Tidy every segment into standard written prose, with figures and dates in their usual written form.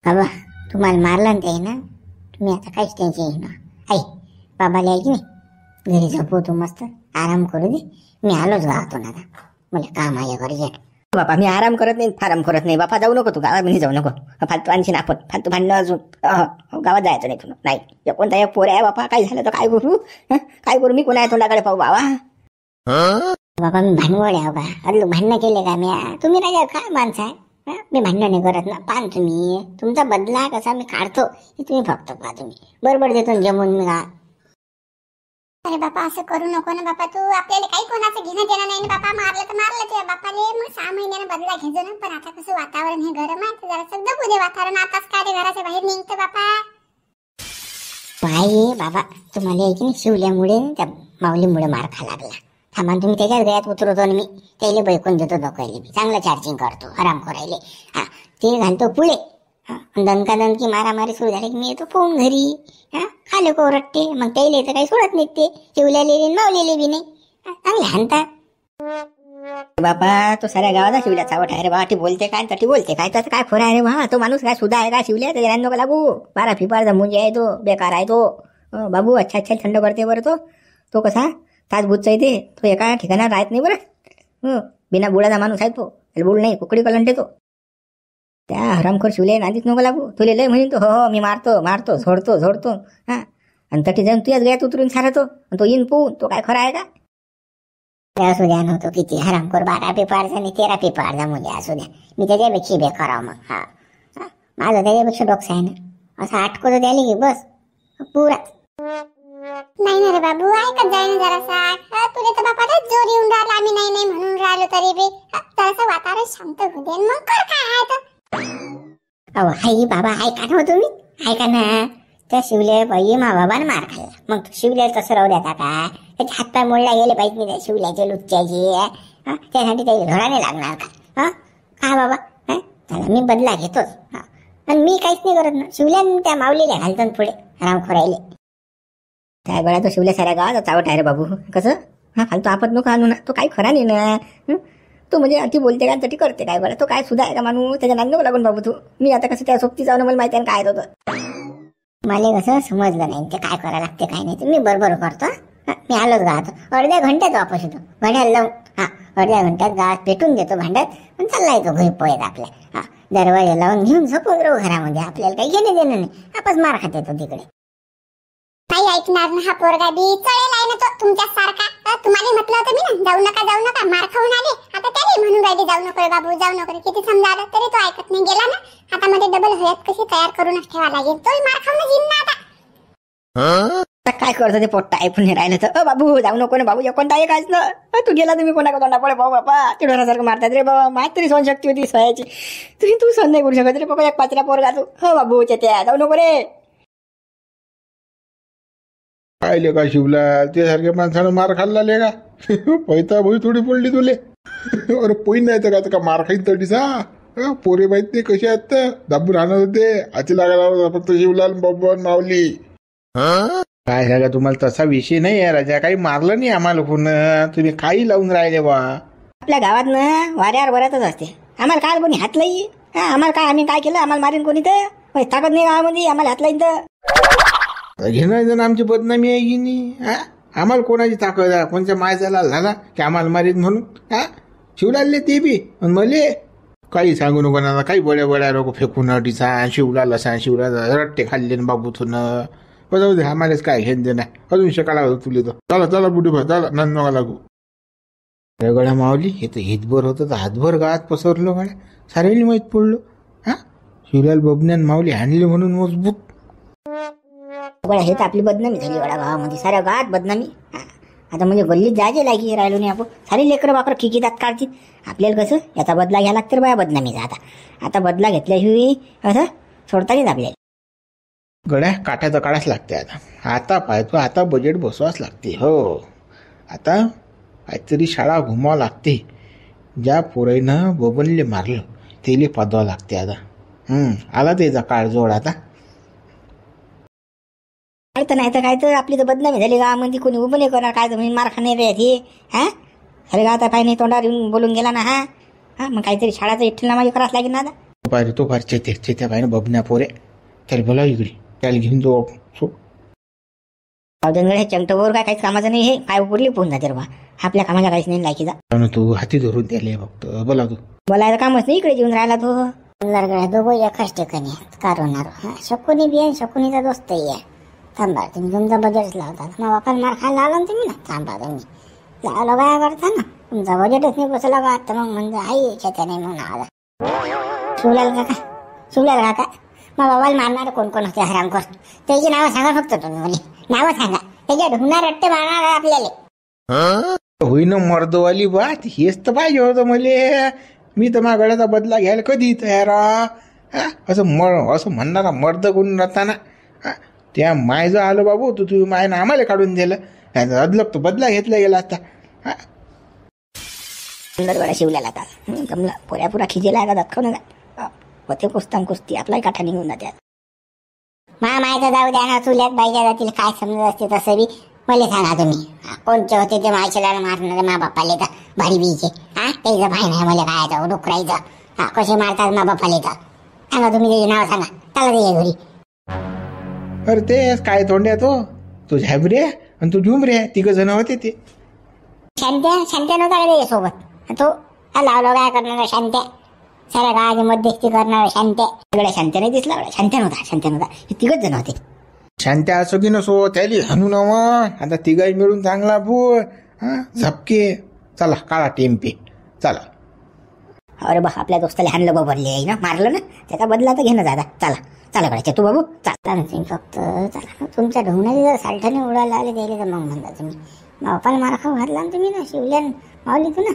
बाबा तुम्हाला मारला ना ते ना, तुम्ही आता काहीच टेन्शन घेऊ ना. आई बाबाला आहे की नाही घरी झोपवतो, मस्त आराम करू दे. मी आलोच गावातून, आता मला काम आहे अर्जंट. बापा मी आराम करत नाही, फाराम करत नाही. बापा जाऊ नको, तू गावामध्ये जाऊ नको. फालतू आणशीन आपण, फालतू भांडणं अजून. गावात जायचं नाही तुला. नाही कोणता एक पोर आहे बापा, काय झालं तर काय करू? काय करू मी? कोणा तोंडाकडे पाहू बाबा? बाबा मी भांडवड आहे का? अरे भांडणं केले का मी? तुम्ही राजा काय माणसं आहे? मी भांडण नाही करत ना. पान तुम्ही तुमचा बदला कसा मी काढतो हे तुम्ही फक्त पहा. तुम्ही बरोबर देतो जमून मी का? अरे बापा असं करू नको ना बापा तू. आपल्याला काही कोणाचं घेणं देणं नाही ना बापा. मारलं तर मारलं तुझ्या बापाले, मग 6 महिन्यानं बदला घ्यायचो ना. पण आता कसं वातावरण हे गरम आहे, जरा सध्या पुढे वातावरण आताच काय ते घराच्या बाहेर निघतं बापा. पाय बाबा तुम्हाला आहे की नाही शिवल्यामुळे त्या माऊलीमुळे मार खा लागला. थांबा तुम्ही त्याच्याच गळ्यात उतरवतो आणि मी त्याला बैकून देतो दोघायले. मी चांगलं चार्जिंग करतो, आराम करायले. हा ते घालतो पुढे. दणकादणकी मारामारी सुरू झाली की मी येतो फोन घरी. खाले को रट्टे, मग त्याला तर काही सोडत नाहीत ते. शिवल्याले मावलेले बी नाही. चांगले हाणतात. बापा तो साऱ्या गावाचा शिवल्या चावट आहे रे बा. ती बोलते काय तटी बोलते काय, त्याचं काय खोरा आहे रे बा? तो माणूस काय सुद्धा आहे का शिवल्या? त्याच्या नको लागू. 12 फिपारचा मुंजे आहे तो, बेकार आहे तो. बाबू अच्छा थंड करते बरं तो कसा ताजबूतचा येते. तो एका ठिकाणात राहत नाही बरं. बिना बुडाचा माणूस आहे तो. त्याला बुड नाही, कुकडी कलंटे तो. त्या हरामखोर शिवले नादीच नको लागू. तुले लय म्हणून तो हो मी मारतो झोडतो. आणि तटी जाऊन तुझ्याच गळ्यात उतरून सारतो. तो येईन पोहून. तो काय खरा आहे का? असू द्या नव्हतो किती हरामखोर. 12 पेपारचा आणि 13 पेपारचा मुले असू द्या. मी त्याच्यापेक्षा बेकार मग. माझं त्याच्यापेक्षा डोक्स आहे ना. असं आटको तर द्यायला की बस पुरा. नाही ना रे बाबू, ऐकत जाय ना जरासा. तुला तर बापा जोर येऊन राहिला, आम्ही नाही म्हणून राहिलो तरी बी जरासं वातावरण शांत होऊ दे मग कर काय आहे तर. अहो आई बाबा ऐका ना तुम्ही, ऐका ना. त्या शिवल्या बाई मा बाबाने मार खाल्ला, मग शिवल्याला तसं राहू द्याता काय? त्याचे हातपाय मोडला गेले पाहिजे नाही त्या शिवल्याचे लुच्च्याचे. त्यासाठी त्याला घोडाने लागणार का? का बाबा त्याला मी बदला घेतोच. आणि मी काहीच नाही करत ना. शिवल्याने त्या माऊलीला घालतो पुढे आराम खोरायले. त्या गळ्यात तो शिवल्या साऱ्या गावाचा चावट आहे रे बाबू. कसं फालतू आपत नको आणू ना. तो काही खरा नाही ना. तो म्हणजे अति बोलते काय तटी करते काय बरं? तो काय सुद्धा आहे का माणूस? त्याच्या नांद नको लागून बाबू तू. मी आता कसं त्या सोबती जाऊन मला माहिती आहे काय होतं. मला कसं समजलं नाही ते काय करायला लागते काय नाही. मी बरोबर करतो. मी आलोच गावात. अर्ध्या घंट्यात वापस येतो भांड्याला लावून. अर्ध्या घंट्यात गावात पेटून देतो भांड्यात आणि चालला येतो घरी पोहेत आपल्या. दरवाजा लावून घेऊन झोपून राहू घरामध्ये. आपल्याला काही घेणे देणं नाही. आपच मार खात येतो तिकडे. नाही ऐकणार ना हा पोरगा बी. चळेल आहे ना तो तुमच्याच सारखा. तुम्हाला म्हटलं होतं मी ना जाऊ नका मार खाऊन आले. आता त्याने म्हणून राहिले जाऊ नको रे बाबू जाऊ नको रे. किती समजावलं तरी तो ऐकत नाही. गेला ना आता मध्ये डबल हयात कशी तयार करूनच ठेवा लागेल. तोही मार खाऊन येईन ना आता. काय करतो ते पोट्टा ऐकून नाही राहिलं तर. बाबू जाऊ नको ना बाबू. कोणता आहे कायच ना. तू गेला तुम्ही कोणा तोंडा पडे भाऊ बापा. ते ढोरासारखं मारतात रे बाबा. माझी तरी सहनशक्ती होती सहायची. तू सहन नाही करू शकत रे बाबा. एक पाचऱ्या पोरगा तू. बाबू त्या जाऊ नको रे. पाहिले का शिवला ते सारख्या माणसानं मार खाल्ला ले का? पैता भोई थोडी पडली तुले. अरे पोई नाही तर का मार खाईन तडीसा. पोरे माहित नाही कशी आहेत तर दाबून आणत होते. आची लागायला फक्त शिवलाल बबन माऊली. काय झालं तुम्हाला तसा विषय नाही आहे राजा. काही मारलं नाही आम्हाला कोण. तुम्ही काही लावून राहिले बा. आपल्या गावात ना वाऱ्यावर बऱ्यातच असते. आम्हाला काय कोणी हात लाई. आम्हाला काय आम्ही काय केलं? आम्हाला मारीन कोणी तर ताकद नाही गावामध्ये. आम्हाला हात लाईन तर घेणार जण आमची बदनामी आहे की नाही. आम्हाला कोणाची ताकद आहे? कोणत्या मायजाला झाला की आम्हाला मारीत म्हणून. शिवलालले ते बी मले काही सांगू नको ना. काही बड्या लोक फेकून अडीचा शिवलाल असा शिवला रट्टे खाल्ले ना बाबूथून. जाऊ दे आम्हालाच काय घेण दे नाही. अजून शिकायला तुले तर चला बुडी भा चला नंद नका लागू. गळा मावली हे तर हितभर होतं तर हातभर गावात पसरलो गड्या. सारेली माहीत पडलो. शिवलाल बबन्यान माऊली हाणली म्हणून मजबूत. हे तर आपली बदनामी झाली वडा गावामध्ये. साऱ्या गावात बदनामी. आता म्हणजे गल्लीत जायचे लागी राहिलो नाही आपण. सारे लेकरं बाकर खिकितात काढतील. आपल्याला कसं याचा बदला घ्या लागते बाया बदनामीचा. आता बदला घेतल्याशिवाय असं सोडता येईल आपल्याला. गड्या काट्याचा काढाच लागते. आता पाहतो आता बजेट बसवाच लागते. हो आता काहीतरी शाळा घुमावं लागते. ज्या पोराईनं बबनले मारलं तेले पादवावं लागते. आता आला त्याचा काळजोड. आता तर नाही तर काय तर आपली तर बदनामी झाली गावामध्ये. कोणी उभं नाही करणार. काय तर म्हणजे मार खाणे रे हे. अरे गावात पाय नाही तोंडावर येऊन बोलून गेला ना. मग काहीतरी शाळाचं इठ्ठल नामाजी करावंच लागेल ना आता. पाहिजे तो फार चेत्या पाहिजे बबन्या पोरे त्याला बोला इकडे त्याला घेऊन जाऊ हे चंगटवर काय काहीच कामाचं नाही. हे काय उपरली पोहून जाते रे बा. आपल्या कामाला काहीच नाही लायकीचा. तू हाती धरून द्याले फक्त बोला तू बोलायचं कामच नाही. इकडे येऊन राहिला तो. गड्या दोघं एकाच ठिकाणी आहेत कारोनार. शकुनी बी आहे शकुनीचा दोस्तही आहे. थांबा तुम्ही तुमचा बजेटच लावतात मग बापाला मार खायला आला ना तुम्ही ना. थांबा तुम्ही लावलं काय करता ना तुमचा बजेटच नाही बसला का आता मग म्हणजे आई त्याच्या नाही म्हणून आला. शिवलाल काका मग बाबाला मारणार कोण कोण होते हरामखोर त्याची नावं सांगा फक्त तुम्ही मला. नावं सांगा त्याच्या ढुंगणार रट्टे मारणार आहे आपल्याला. होईन मर्दवाली बात हेच तर पाहिजे होतं मले. मी तर माझ्या गळ्याचा बदला घ्यायला कधी तयार असं म्हणणारा मर्द कोण नसताना त्या मायचं आलं बाबू तू तुम्ही मायनं आम्हाला काढून दिलं अदलक तो बदला घेतला गेला असता. गडा शिवल्याला आता जमला पुऱ्या खिजेला आता दाखवून होते कुस्ती आपलाही काठा निघून जाते. मायचं जाऊ द्या ना चुल्यात बाईच्या जातील काय समजत असते तसं बी मला सांगा तुम्ही कोणते होते ते मायच्याला मारणारे मा बापाले तर भारी बीचे त्याचं भाई नाही मला काय डुकरायचं कसे मारतात मा बापाले तर सांगा तुम्ही त्याचे नाव सांगा त्याला त्याच्या घरी. अरे तेच काय तोंड्या तो झॅबरे आणि तू झुमरे तिघ जण होते ते. शांत्या नव्हता का त्याच्यासोबत तो लावलं काय करणार शांत्या साऱ्या गावाची मध्यस्थी करणार शांत्या. सगळ्या शांत्या नाही दिसला. शांत्या नव्हता हे तिघच जण होते. शांत्या असो की नसो त्याली हाणू ना मग आता तिघाही मिळून चांगला बोल झपके चला काळा टेम्पे चला. अरे बा आपल्या दोस्ताला हाणलं बाबरले आहे ना मारलं ना त्याचा बदला तर घेणं दादा. चला गड्या तू बाबू चालता ना तुम्ही फक्त चला तुमच्या ढोंगणाची जर सालठाने उडायला आले त्याला तर मग म्हणता तुम्ही बापाला मारा खाऊ घातला ना तुम्ही ना शिवल्यान मावली तू ना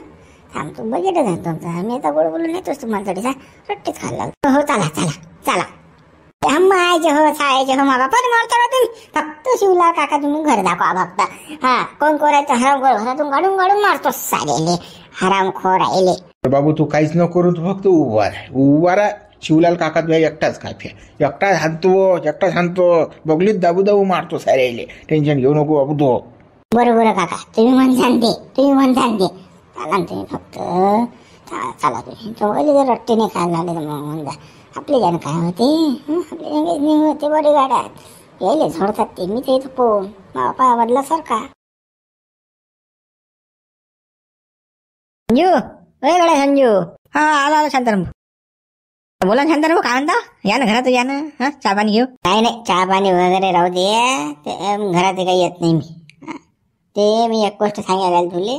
थांब तू बजेटच आहे तुमचा. मी आता गोड बोलून येतोच तुम्हाला थोडीसा रट्टेच खाल्ला. हो चला मायचे हो छायचे हो मा बापा मारता ना तुम्ही फक्त शिवला काका तुम्ही घर दाखवा फक्त. कोण कोरायचं हरामखोर घरातून गाडून मारतो सारेले हरामखोर राहिले. बाबू तू काहीच न करून तू फक्त उभा राह शिवलाल काका तुझ्या एकटाच काफ्या एकटाच हाणतो बगलीत दाबू मारतो सारेले. टेन्शन घेऊ नको बाबू तो. बरोबर काका तुम्ही म्हणसान ते चला तुम्ही फक्त चला तुम्ही जर रट्टे नाही खायला आले तर मग म्हणता आपले जण काय होते आपले नाही होते बडे गाड्यात यायले झोडतात ते मी ते पोहून बापा आवडला सारखा. संजू गड्या संजू आला शांताराम. बोला शांताराम काय म्हणता या ना घरात या ना चहा पाणी घेऊ. नाही चहा पाणी वगैरे राहू दे घरात काही येत नाही मी. ते मी एक गोष्ट सांगायला तुले.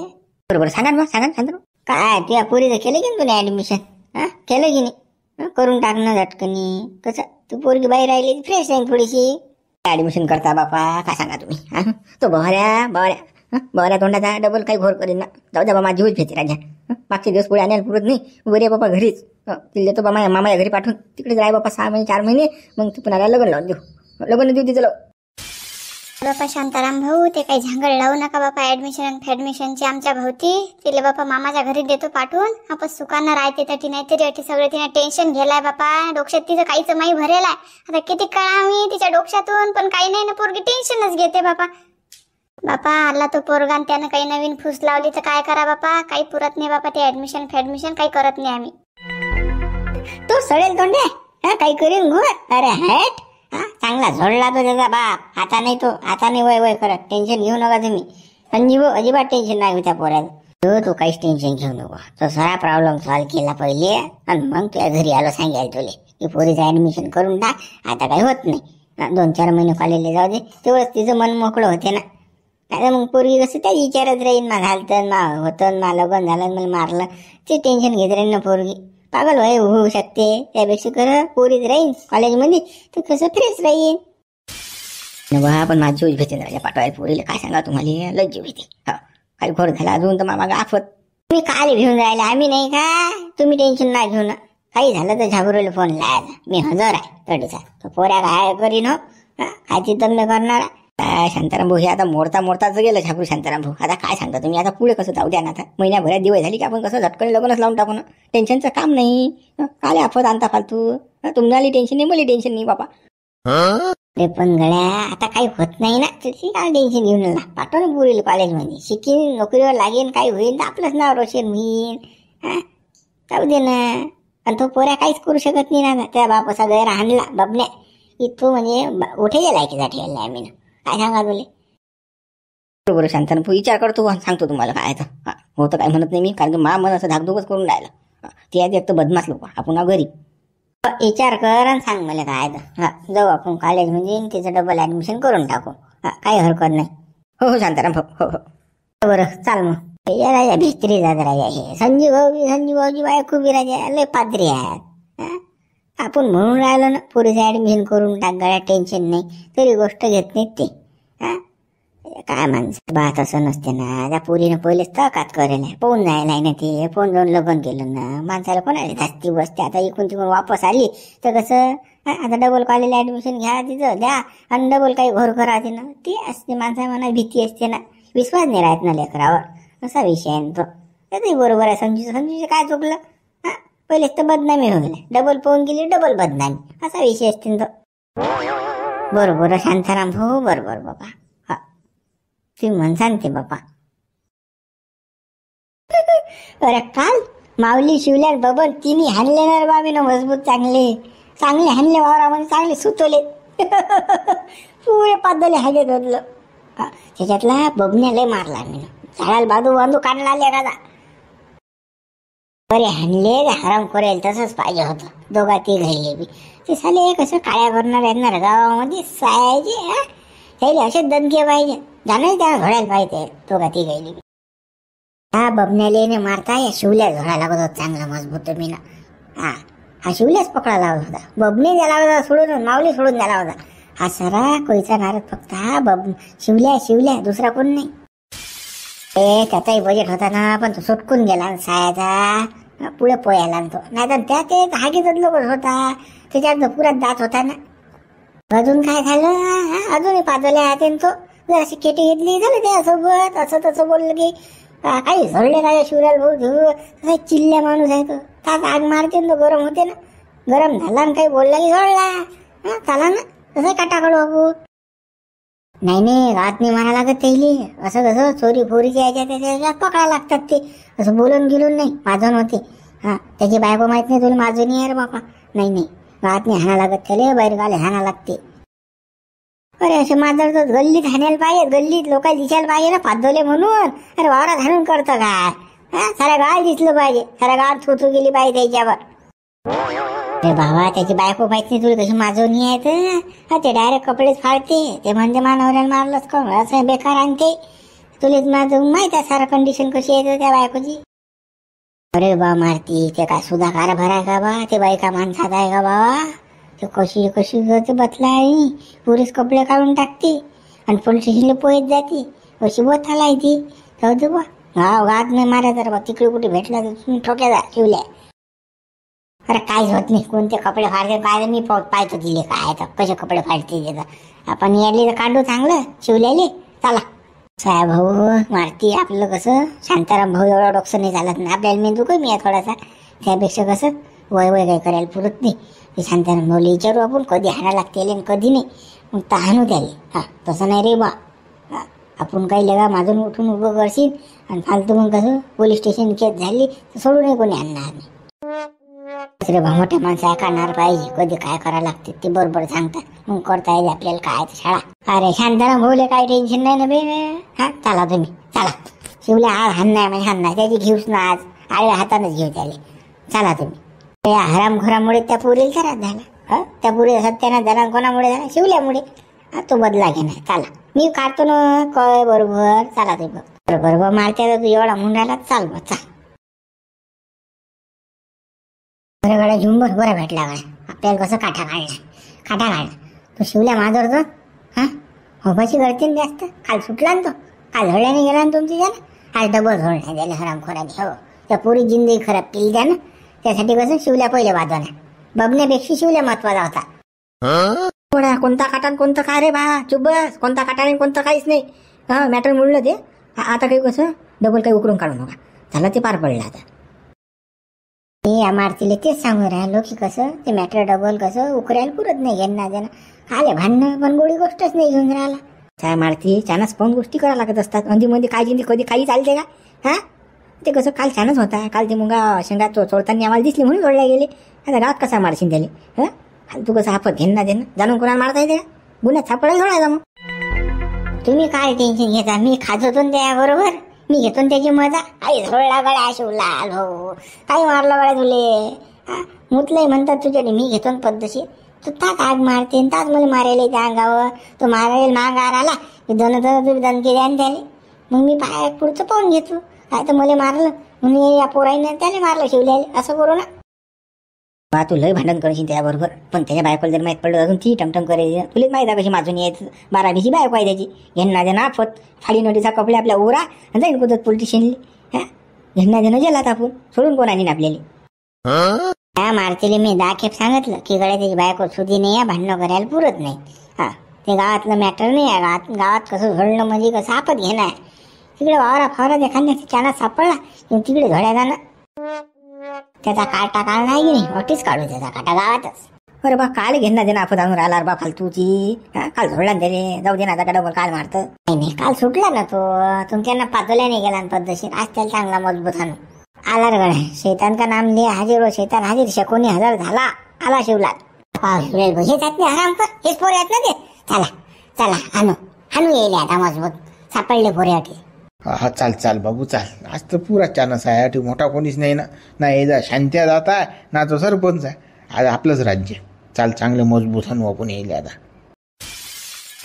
बरोबर सांगा ना शांताराम. काय तुझ्या पोरीचं केलं की तुला ऍडमिशन केलं की नाही करून टाकणं झटकनी कसं तू पोरगी बाहेर राहिली फ्रेश राहील थोडीशी. ऍडमिशन करता बापा काय सांगा तुम्ही. तो बहऱ्या तोंडाचा डबल काही घोर करीन ना. जाऊ द्या बाबा जीवच भेटे राजा. मागचे दिवस पुढे आणायला पुरत नाही बरे बाबा घरीच तिला देतो बाबा मामाच्या घरी पाठवून तिकडे जाय बापा 6 महिने 4 महिने मग तू पुन्हा लग्न लावून देऊ तिचं. बापा शांताराम भाऊ ते काही झांगड लावू नका बापा ऍडमिशनची आमच्या भोवती. तिला बापा मामाच्या घरी देतो पाठवून आपण सुखानं राहते तटी नाहीतरी अटी सगळं तिने टेन्शन गेलाय बापा. डोक्यात तिचं काहीच माही भरेल आहे. आता किती काळ आम्ही तिच्या डोक्यातून पण काही नाही ना पोरगी टेन्शनच घेते बापा आला तो पोरगा त्यानं काही नवीन फूस लावली तर काय करा बापा. काही पुरत नाही बापा ते ऍडमिशन काही करत नाही आम्ही. तो सडेल तोंडे काही करीन घोर. अरे हॅट चांगला झोडला तो त्याचा बाप. आता नाही वय करत. टेन्शन घेऊ नका तुम्ही संजीव अजिबात टेन्शन नाही त्या पोऱ्यात. तू काहीच टेन्शन घेऊ नको. तो सारा प्रॉब्लेम सॉल्व्ह केला पहिले आणि मग तुझ्या घरी आलो सांगायला तुले की पोरीचं ऍडमिशन करून टाक. आता काही होत नाही 2-4 महिने कॉलेजला जाऊ दे तेवढंच तिचं मन मोकळं होते ना. नाही मग पोरगी कसं त्या विचारत राहील मा घालतं मा होतं मा लग्न झालं मला मारलं ते टेन्शन घेत राहील ना पोरगी. पागल होऊ शकते. त्यापेक्षा खरं पोरीच राहील कॉलेजमध्ये तर कसं फ्रेश राहील. पण माझी जीव भेटे राजा पाठवायला पोरीला काय सांगा तुम्हाला लय जीव भेटे. काही घोर झाला अजून तर मामा आफत. तुम्ही काल घेऊन राहिले आम्ही नाही का. तुम्ही टेन्शन नाही घेऊ ना. काही झालं तर झाबुरीला फोन लावायचा मी हजर आहे तडीचा. तो पोऱ्या काय करीन कायची दम्य करणार. शांताराम भाऊ हे आता मोडताच गेलं झाबरू शांताराम भाऊ. आता काय सांगता तुम्ही आता पुढे कसं जाऊ द्या ना. आता महिन्याभरात दिवाळी झाली की आपण कसं झटकन लग्नच लावून टाकू ना. टेन्शनचं काम नाही. काय आफत आणता फालतू. तुम्हाला टेन्शन नाही मला टेन्शन नाही बाबा. ते पण गड्या आता काही होत नाही ना. तुझी काय टेन्शन घेऊन ना पाठव ना पुरील कॉलेजमध्ये शिकीन नोकरीवर लागेल काही होईल तर आपलंच नाव रोशन होईल. जाऊ दे ना आणि तो पोऱ्या काहीच करू शकत नाही ना. त्या बापाचा गैर आणला बबन्या इथं म्हणजे उठेच्या लायकीचा ठेवला आहे मी. काय सांगा तुले. बरोबर शांताराम भाऊ विचार करतो आणि सांगतो तुम्हाला काय तर. होतं काय म्हणत नाही मी, कारण की मा मन असं धाकधूकच करून राहिलं. ते आहे एक तर बदमाश लोक, आपण घरी विचार कर आणि सांग मला काय तर. जाऊ आपण कॉलेज म्हणजे त्याचं डबल ऍडमिशन करून टाकू. काही हरकत नाही. हो शांताराम भाऊ. हो. बरं चाल मग. या राजा भिस्त्री जात राजा हे संजीव भाऊजी बायको बी राजा लय पात्री आहेत. आपण म्हणून राहिलो ना पुरीचं ऍडमिशन करून टाक गळ्यात टेन्शन नाही, तरी गोष्ट घेत नाहीत ते. काय माणसं बात असं नसते ना. त्या पुरीनं पहिलेच तकात करेल पोहून जायला ना ते. पोहून जाऊन लग्न केलं ना. माणसाला कोणाला धास्ती बसते. आता इकडून तिकडून वापस आली तर कसं आता डबल कॉलेजला ऍडमिशन घ्या तिथं द्या आणि डबल काही घोर करायचे ना. ती असते माणसा मनात भीती असते ना. विश्वास नाही राहत ना लेकरावर. असा विषय आहे तो. त्यातही बरोबर आहे. संजूचं काय चुकलं. पहिलेच तर बदनामी होईल. डबल पोहून गेली डबल बदनामी असा विषय असते तो. बरोबर शांताराम भाऊ बरोबर बाबा. तुम्ही म्हण सांगते बापा. अरे काल माऊली शिवल्यान बबन तिन्ही हाणले ना बाबीनं मजबूत चांगले हाणले वावरामध्ये चांगले सुतवले. पुरे पादले हागे धरलं. त्याच्यातला बबन्या लय मारला मी. झाडाला बांधू काढला आले का बरे हाणले हराम करेल तसंच पाहिजे होतं. दोघा ती घायले बी ते साले कसं काळ्या करणार येणार गावामध्ये सायाचे. त्याला असे दणके पाहिजे जाणार त्याला घोडायला पाहिजे. दोघा ती घायली बी. हा बबन्याले मारता या शिवल्या झोडा लागत होता चांगला मजबूत मी ना. हा शिवल्याच पकडा लागत होता. बबने द्याला होता सोडून माऊली सोडून द्याला होता. हा सरा कोयचा नारद फक्त हा शिवल्या दुसरा कोण नाही. त्याचाही बजेट होता ना पण तो सुटकून गेला सायाचा. पुढे पोयाला तो नाही तर त्या ते हागीतच लोक होता. त्याच्यात पुरा दात होता ना. अजून काय झालं अजूनही पाजवले हाते तो. जर अशी केटी घेतली झालं त्यासोबत असं तसं बोललं की काही झडले काय शिवराल भाऊ चिल्ल्या माणूस आहे तो. तास आग मारते ना गरम होते ना. गरम झाला ना काही बोलला की झडला. चाला ना तसं काटाकडू बाबू. नाही रात नाही मारा लागत त्याली. असं कसं चोरी फोरीची यायच्या त्याच्या पकडा लागतात ते. असं बोलून गेलून नाही माझं नव्हते. त्याची बायको माहित नाही तुला माझं नाही आहे रे बापा. नाही रात नाही हाणा लागत त्याला बाहेर गाले हाणा लागते. अरे असे माझं तर गल्लीत हाणायला पाहिजे. गल्लीत लोकांना दिसायला पाहिजे ना पादवले म्हणून. अरे वावरात हाणून करतं काय. साऱ्या गाळ दिसलं पाहिजे. साऱ्या गाळ थोथू गेली पाहिजे त्याच्यावर. अरे बाबा त्याची बायको माहित नाही तुला कशी माजवणी आहे. ते डायरेक्ट कपडेच फाडते. ते म्हणजे मानवऱ्याला मारलंच कोण असं बेकार आणते. तुलाच माझं माहित आहे सारा कंडिशन कशी आहे त्या बायकोची. अरे बा मारती ते काय सुद्धा कारभार आहे का बा. ते बाई का माणसात आहे का बाबा. ते कशी करते बतला आहे. पुरेच कपडे काढून टाकते आणि पोलीस स्टेशनला पोहत जाते. अशी बोथाला आहे ती. जाऊ दे बा गावात नाही मारा तर बा तिकडे कुठे भेटला तर तुम्ही ठोक्या जा शिवल्या. अरे काहीच होत नाही. कोणते कपडे फाडते काय मी पाहतो दिले काय तर कसे कपडे फाडते ते. आपण यायले तर काढू चांगलं शिवल्याले. चला साहेब भाऊ मारती. आपलं कसं शांताराम भाऊ एवढा डोकसं नाही चालत नाही. आपल्याला मेंदू कमी आहे थोडासा. त्यापेक्षा कसं वय काही करायला पुरत नाही. ते शांताराम भाऊला विचारू आपण कधी हाणा लागते आणि कधी नाही. मग तर हाणू त्याले. तसं नाही रे बा. आपण काही लगा माझून उठून उभं करशील आणि फालतू मग कसं पोलीस स्टेशन केस झाली तर सोडूनही कोणी आणणार नाही. दुसरे मोठ्या माणसं ऐकणार पाहिजे. कधी काय करावं लागते ते बरोबर सांगतात. मग करता येते आपल्याला काय शाळा. अरे शांताराम भाऊले काही टेन्शन नाही ना बे. चला तुम्ही चला. शिवल्या आज हाण नाही म्हणजे हाण नाही त्याची घेऊच ना. आज आडव्या हातानच घेऊ त्याले. चला तुम्ही. त्या हरामखोरामुळे त्या पुरीला त्रास झाला. त्या पुरी सत्याना झाला कोणामुळे झाला शिवल्यामुळे. तो बदला घेणार. चला मी काढतो ना काय बरोबर. चला तुम्ही बरोबर मारत्या तू एवढा मुंडाला. चाल बा चाल. बरं गड्या झुंबर बरं भेटला गड्या. आपल्याला कसं काठा काढला तो शिवल्या माजवतो. होपाची करते ना जास्त. काल सुटला ना तो. काल झोड्याने गेला ना तुमची त्याला. आज डबल झोडण्या द्यायला हरामखोराने. हो त्या पोरी जिंदगी खराब केली द्या ना. त्यासाठी कसं शिवल्या पहिले वाजवणार. बबण्यापेक्षा शिवल्या महत्वाचा होता. कोणता काटा कोणतं काय रे बा. चुप बस. कोणता काटा नाही कोणतं काहीच नाही. मॅटर मुडलं ते. आता काही कसं डबल काही उकरून काढू नका. झालं ते पार पडलं आता. मी या मारतीला तेच सांगून राहिलो की कसं ते मॅटर डबल कसं उकरायला पुरत नाही. यांना ज्यांना आले भांडणं पण गोडी गोष्टच नाही घेऊन राहिला. काय मारती चानस पण गोष्टी करायला लागत असतात. अंधी मध्ये काय जिंदी कधी काही चालते का. ते कसं काल छानच होता. काल ते मुंगा शेंगा चोळताना आम्हाला दिसली म्हणून सोडल्या गेले. आता गावात कसा मारशील त्याले? हं फालतू कसं आपत घेणं ना देणं. जाणून कोणाला मारता येते का? गुन्ह्यात सापडायला सोडायचा मग. तुम्ही काय टेन्शन घेता, मी खात होतो ना त्याबरोबर, मी घेतो ना त्याची मजा. आई झोळला गळ्या शिवलाल भाऊ, काही मारलं गळ्या तुले. मुतलंय म्हणतात तुझ्याकडे, मी घेतो ना पद्धतशीर. तू तात आग मारते ताच मला मारायला त्या अंगावर. तो मारायला मागार आला की दोन तुम्ही दणके द्या ना त्याने. मग मी पाय पुढचं पाहून घेतो. काय तर मला मारलं म्हणून या पोराईने त्याने मारलं शिवल्याला. असं करू ना. तू लय भांडण करशील त्याबरोबर, पण त्याच्या बायकोला जर माहीत पडलं अजून ती टमटम करायची. तुला माहिती आहे कशी माझून यायचं. 12-20 बायको आहे त्याची. घेणं देणं फत फाडी नोटीचा कपडे आपल्या उरा जाईल कुदत पोलिटिशियनली. हा घेणं देणं जेलात आपण सोडून कोण आणीन आपल्याला. त्या मारतीले मी 10 खेप सांगितलं की गड्या त्याची बायको सुधी नाही, भांडणं करायला पुरत नाही. हा ते गावातलं मॅटर नाही आहे. गावात कसं झोडणं म्हणजे कसं आपत घेणं आहे. तिकडे वावरा फावरा एखाद्या चानात सापडला की तिकडे झोड्या जाणं. त्याचा काटा काढ नाही की नाही, वाटीच काढू त्याचा काटा गावातच. अरे बा काल घेणं देणं आपण आणून राहिला बा फालतूची. काल झोडला त्याने, जाऊ दे ना आता डबल काल मारतं. नाही काल सुटला ना तो. तुमच्यानं पातोल्याने गेला ना पद्धतशीर. आज त्याला चांगला मजबूत आणू आला रे गड्या. शैतान का नाम लिया हाजीर हो शैतान हाजीर. 19,000 झाला आला शिवलाल. हेच आहेत ना आराम कर, हेच पोरे आहेत ना ते. चला चला हानू येईल आता मजबूत. सापडले पोरे वाटले. हा चाल चाल बाबू चाल. आज तर पुरा चानस आहे. अटी मोठा कोणीच नाही ना याचा शांत्या जात आहे ना तो सरपंच आहे. आज आपलंच राज्य. चाल चांगले मजबूत आणू आपण येईल आता.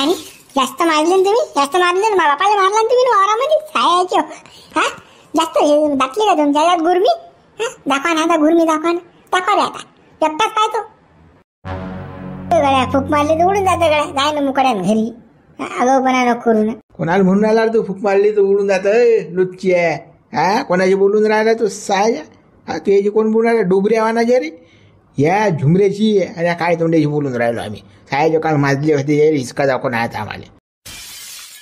आणि जास्त मारले ना तुम्ही, जास्त मारले ना. बापाला मारला ना तुम्ही वावरामध्ये सायाचे. हा जास्त हे दाखली का तुमच्या यात गुरमी. हा दाखवा ना आता गुरमी दाखवा ना. दाखवा रे आता एकटाच काय तो. गळ्या फूक मारले तर उडून जातं गळ्या. जाय ना मुकड्यान घरी. आगाऊपणा नको करू ना. कोणाला म्हणून राहिला तू फूक मारली तर उडून जात लुच्ची आहे. हा कोणाची बोलून राहिला तू साया. हा तुझ्याची कोण बोलून राहिला डुबऱ्या वानाची रे. या झुमऱ्याची आणि काय तोंड्याची बोलून राहिलो आम्ही. सायाच्या काल माजले होते हिसका दाखवून आहेत आम्हाला.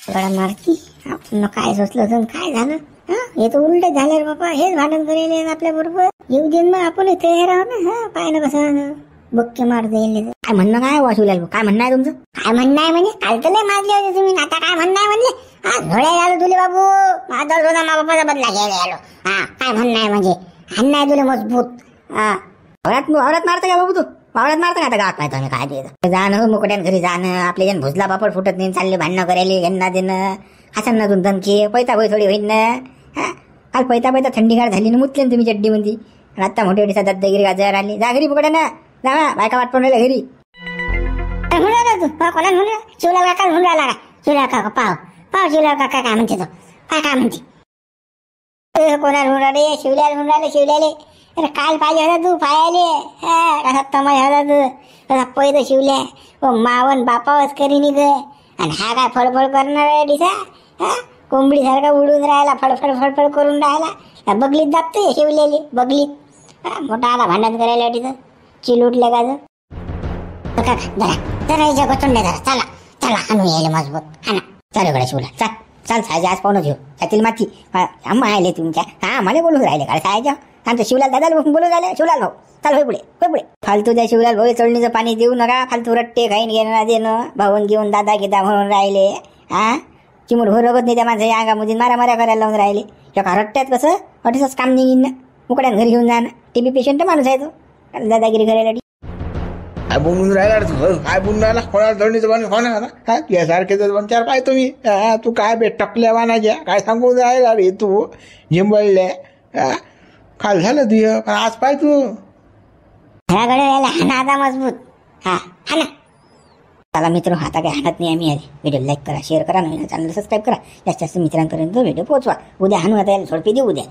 गळा मारती आपण काय सोचलं होतं काय झालं. हे तर उलट झालं रे बाबा. हेच भांडण करेल आपल्या बरोबर. येऊ देन मग आपण तयार आहो ना. हा पाय ना कसं बक्के मार देईल. काय म्हणणं काय वाशिवलाल? काय म्हणणं आहे तुमचं? काय म्हणणं आहे म्हणजे काल तर लय मारले होते तुम्ही. आता काय म्हणणं आहे म्हणले. हा झोड्या आलो तुले बाबू. माझा रोजा मा बापाचा बदला घ्यायला आलो. हा काय म्हणणं आहे म्हणजे हाणणं आहे तुला मजबूत. हा वावरात मारतं का बाबू तू? वावरात मारतं का? आता गावात माहिती आम्ही काय देतं. जाणं मुकट्यान घरी जाणं. आपले जण भुजला बापड फुटत नाही. चालले भांडणं करायला घेणं देणं. हसन ना दोन दणके पैता होई थोडी होईन ना. हा काल पैता थंडीगार झाली ना मुतले तुम्ही चड्डी मध्ये. आता मोठे मोठी दत्तगिरी गाजर आली. जा घरी मुकट्या ना. जा बायका वाट पण राहिला घरी. म्हणून तू कोणा म्हणून शिवला काका म्हणून राहिला का. शिवला काका पाव शिवला काका काय म्हणते तो. काय म्हणते कोणा म्हणून राहिले. शिवल्याला म्हणून राहिले शिवल्याले. अरे काल पाहिजे होता तू पायाले. कसा तमाशा होता तू. कसा पैदा शिवल्या मावन बापावच करीनी ग. आणि हा काय फळफळ करणार आहे डिसा. हा कोंबडी सारखा उडून राहिला. फळफळ करून राहिला. बगलीत दाबतोय शिवलेली बगलीत. मोठा आला भांडण करायला तिथं चिल उठले का जरा याच्या गोचंडे जरा. चला चला आणून यायला मजबूत. हा ना चालू कडे शिवला. चाल चाल सायच्या आज पाहून घेऊ. त्यातील माती आम्हा आले तुमच्या. हा मला बोलून राहिले का सायच्या. आमच्या शिवलाल दादाला बोलून राहिले. शिवलाल भाऊ चाल होय पुढे फालतू त्या शिवलाल भाऊ चढणीचं पाणी देऊ नका. फालतू रट्टे खाईन घेणं देणं. भाऊन घेऊन दादा घेता म्हणून राहिले. हा चिमूट हो रगत नाही त्या माझ्या अंगामध्ये माऱ्या करायला लावून राहिले. एका रट्ट्यात कसं अटीसच काम निघीन ना. मुकड्यान घरी घेऊन जाणं. टीबी पेशंट माणूस आहे तो. दादागिरी करायला काय बोलून राहिला काय बोलून राहिला. कोणाला धरणीचं पाणी कोणा हा यासारखेच दोन चार पाय तुम्ही. तू काय बे टकल्या वानाच्या काय सांगून राहिला रे तू. जिंबळल्या काल झालं तुझं पण आज पाय तू. घराकडे यायला हाना आता मजबूत. हा हाना. चला मित्र आता काही हाणत नाही आम्ही. व्हिडिओ लाईक करा शेअर करा. चॅनल सबस्क्राईब करा. जास्त जास्त मित्रांपर्यंत व्हिडिओ पोहोचवा. उद्या हाणू आता याला झोडपी देऊ उद्या.